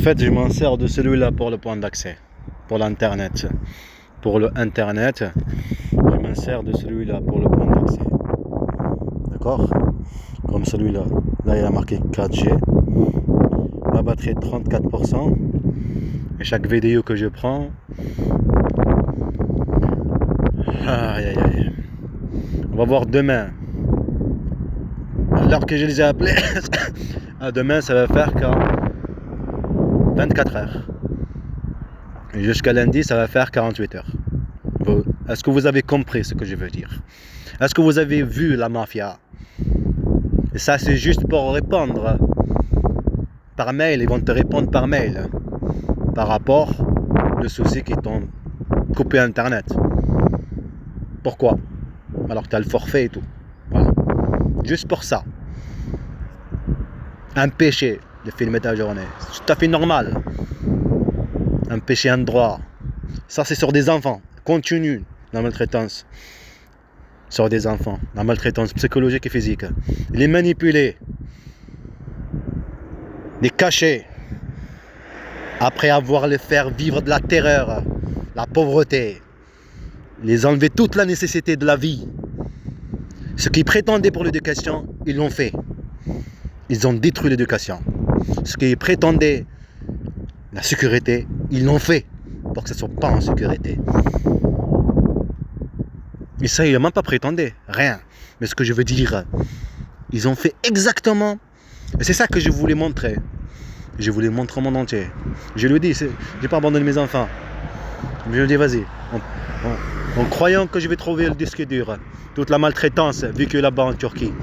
fait, je m'en sers de celui-là pour le point d'accès, pour l'internet. Pour le internet, je m'en sers de celui-là pour le point d'accès. D'accord? Comme celui-là. Là, il a marqué 4G. La batterie est 34%. Et chaque vidéo que je prends... Aïe aïe aïe. On va voir demain. Alors que je les ai appelés, demain ça va faire qu'à 24 heures. Et jusqu'à lundi ça va faire 48 heures. Est-ce que vous avez compris ce que je veux dire? Est-ce que vous avez vu la mafia? Et ça c'est juste pour répondre par mail, ils vont te répondre par mail par rapport au souci qu'ils t'ont coupé internet. Pourquoi? Alors que tu as le forfait et tout. Voilà. Juste pour ça. Un péché de filmer ta journée. C'est tout à fait normal. Un péché, un droit. Ça c'est sur des enfants. Continue la maltraitance. Sur des enfants. La maltraitance psychologique et physique. Les manipuler. Les cacher. Après avoir les faire vivre de la terreur. La pauvreté. Les enlever toute la nécessité de la vie. Ce qu'ils prétendaient pour l'éducation, ils l'ont fait. Ils ont détruit l'éducation. Ce qu'ils prétendaient, la sécurité, ils l'ont fait pour que ce ne soit pas en sécurité. Et ça, ils n'ont même pas prétendu, rien. Mais ce que je veux dire, ils ont fait exactement. Et c'est ça que je voulais montrer. Je voulais montrer au monde entier. Je le dis, je n'ai pas abandonné mes enfants. Je le dis, vas-y. En croyant que je vais trouver le disque dur. Toute la maltraitance vécue là-bas en Turquie.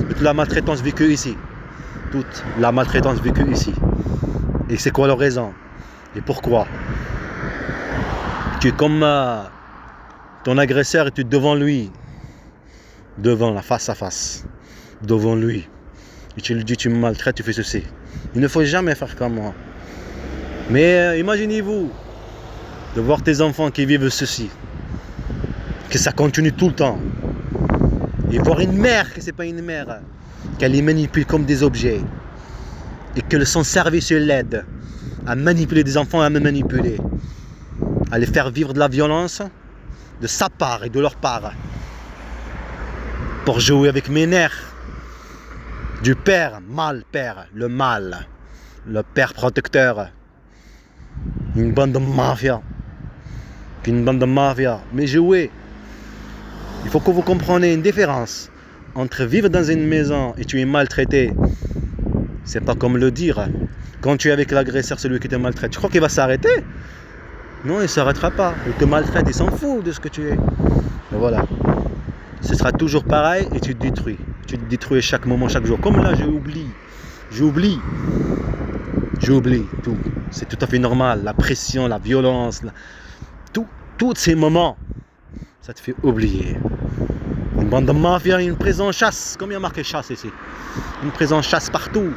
Toute la maltraitance vécue ici. Toute la maltraitance vécue ici. Et c'est quoi leur raison? Et pourquoi? Tu es comme ton agresseur et tu es devant lui. Devant la face à face. Devant lui. Et tu lui dis tu me maltraites, tu fais ceci. Il ne faut jamais faire comme moi. Mais imaginez-vous de voir tes enfants qui vivent ceci. Que ça continue tout le temps. Et voir une mère, que c'est pas une mère, qu'elle les manipule comme des objets. Et que son service l'aide à manipuler des enfants, à me manipuler. À les faire vivre de la violence, de sa part et de leur part. Pour jouer avec mes nerfs. Du père, le mal. Le père protecteur. Une bande de mafia. Une bande de mafia. Mais jouer. Il faut que vous compreniez une différence entre vivre dans une maison et tu es maltraité. C'est pas comme le dire. Quand tu es avec l'agresseur, celui qui te maltraite, tu crois qu'il va s'arrêter? Non, il ne s'arrêtera pas. Il te maltraite, il s'en fout de ce que tu es. Et voilà. Ce sera toujours pareil et tu te détruis. Tu te détruis chaque moment, chaque jour. Comme là, j'oublie tout. C'est tout à fait normal. La pression, la violence, tous ces moments. Ça te fait oublier. Une bande de mafia, une prison chasse. Comme il y a marqué chasse ici. Une prison chasse partout.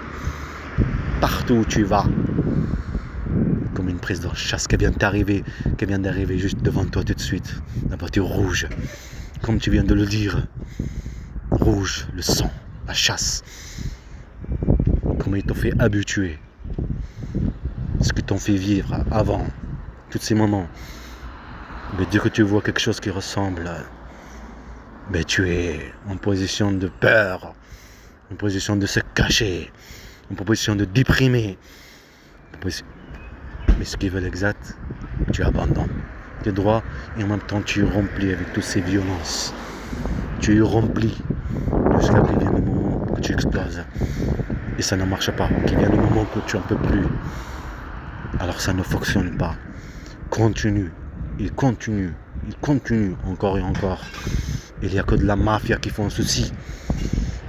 Partout où tu vas. Comme une prison chasse qui vient d'arriver juste devant toi tout de suite. La voiture rouge. Comme tu viens de le dire. Rouge, le sang, la chasse. Comment ils t'ont fait habituer. Ce qu'ils t'ont fait vivre avant. Tous ces moments. Mais dès que tu vois quelque chose qui ressemble, mais tu es en position de peur, en position de se cacher, en position de déprimer. Mais ce qu'ils veulent exact, tu abandonnes tes droits et en même temps tu es rempli avec toutes ces violences. Tu es rempli jusqu'à qu'il vienne le moment que tu exploses. Et ça ne marche pas, qu'il vienne le moment que tu n'en peux plus. Alors ça ne fonctionne pas. Continue. Il continue encore et encore. Il n'y a que de la mafia qui font ceci.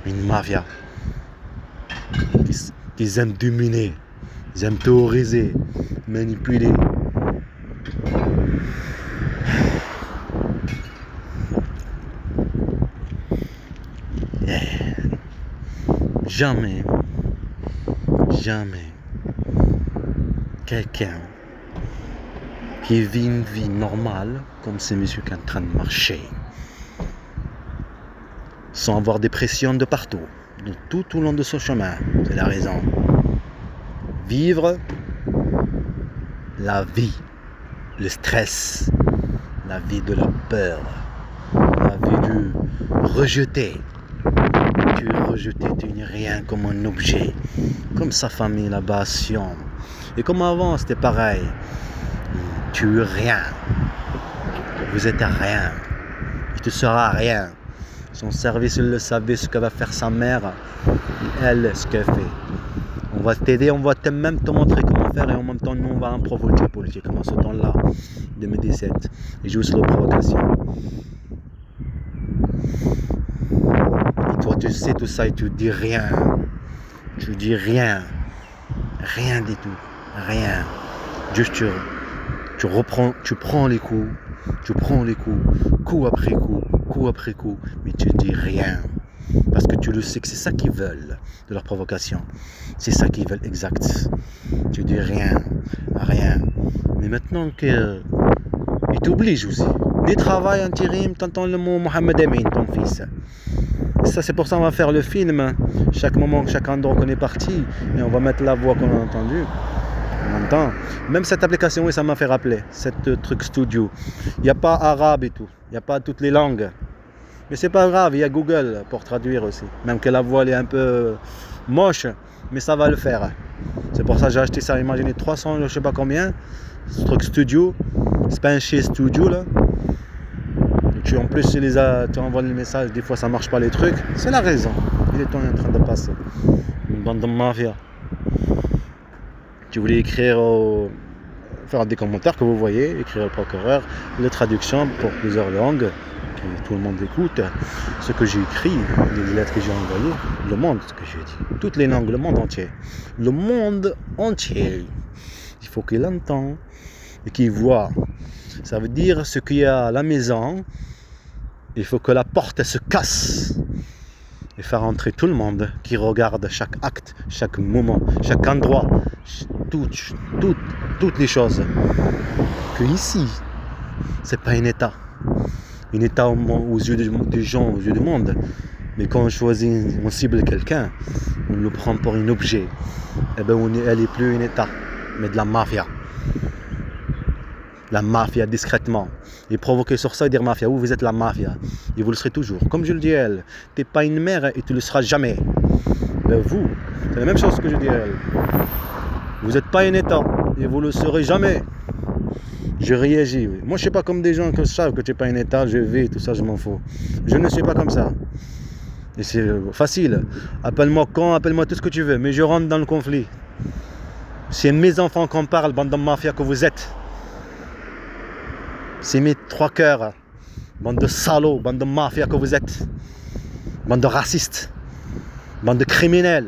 Une mafia qui aiment dominer, ils aiment théoriser, manipuler. Jamais quelqu'un qui vit une vie normale, comme ces messieurs qui sont en train de marcher, sans avoir des pressions de partout, tout au long de son chemin. C'est la raison. Vivre la vie, le stress, la vie de la peur, la vie du rejeté. Tu es rejeté, tu n'es rien comme un objet, comme sa famille là-bas, Sion. Et comme avant, c'était pareil. Tu es rien. Vous êtes rien. Il te sera rien. Son service, il le savait, ce que va faire sa mère, elle, ce qu'elle fait. On va t'aider, on va même te montrer comment faire et en même temps, nous, on va en provoquer politique, comme en ce temps-là, 2017. Et joue sur la provocation. Et toi, tu sais tout ça et tu dis rien. Tu dis rien. Rien du tout. Rien. Juste tu prends les coups. Tu prends les coups. Coup après coup. Coup après coup. Mais tu dis rien. Parce que tu le sais que c'est ça qu'ils veulent de leur provocation. C'est ça qu'ils veulent exact. Tu dis rien. Rien. Mais maintenant que ils t'obligent aussi. Des travail intérim, t'entends le mot Mohamed Amin, ton fils. Et ça, c'est pour ça qu'on va faire le film. Chaque moment, chaque endroit qu'on est parti, et on va mettre la voix qu'on a entendue. On entend. Même cette application, oui, ça m'a fait rappeler. Cette truc studio. Il n'y a pas arabe et tout. Il n'y a pas toutes les langues. Mais c'est pas grave, il y a Google pour traduire aussi. Même que la voix elle est un peu moche, mais ça va le faire. C'est pour ça que j'ai acheté ça, imaginez 300, je sais pas combien. Ce truc studio. C'est pas un chez studio là. En plus, tu envoies les messages, des fois ça marche pas les trucs. C'est la raison. Il est en train de passer. Une bande de mafia. Tu voulais écrire, faire des commentaires que vous voyez, écrire au procureur, les traductions pour plusieurs langues, que tout le monde écoute. Ce que j'ai écrit, les lettres que j'ai envoyées, le monde, ce que j'ai dit. Toutes les langues, le monde entier. Le monde entier. Il faut qu'il entende et qu'il voit. Ça veut dire ce qu'il y a à la maison. Il faut que la porte se casse et faire entrer tout le monde qui regarde chaque acte, chaque moment, chaque endroit, toutes les choses. Que ici, c'est pas un état. Un état aux yeux des gens, aux yeux du monde. Mais quand on choisit, on cible quelqu'un, on le prend pour un objet. Eh ben, elle est plus un état, mais de la mafia. La mafia discrètement. Et provoquer sur ça et dire mafia, vous êtes la mafia. Et vous le serez toujours. Comme je le dis à elle, t'es pas une mère et tu le seras jamais. Ben vous, c'est la même chose que je dis à elle. Vous n'êtes pas un état et vous le serez jamais. Je réagis. Oui. Moi je suis pas comme des gens qui savent que tu n'es pas un état, je vais, tout ça, je m'en fous. Je ne suis pas comme ça. Et c'est facile. Appelle-moi con, appelle-moi tout ce que tu veux, mais je rentre dans le conflit. C'est mes enfants qu'on parle, bande de mafia que vous êtes. C'est mes trois cœurs, bande de salauds, bande de mafia que vous êtes, bande de racistes, bande de criminels.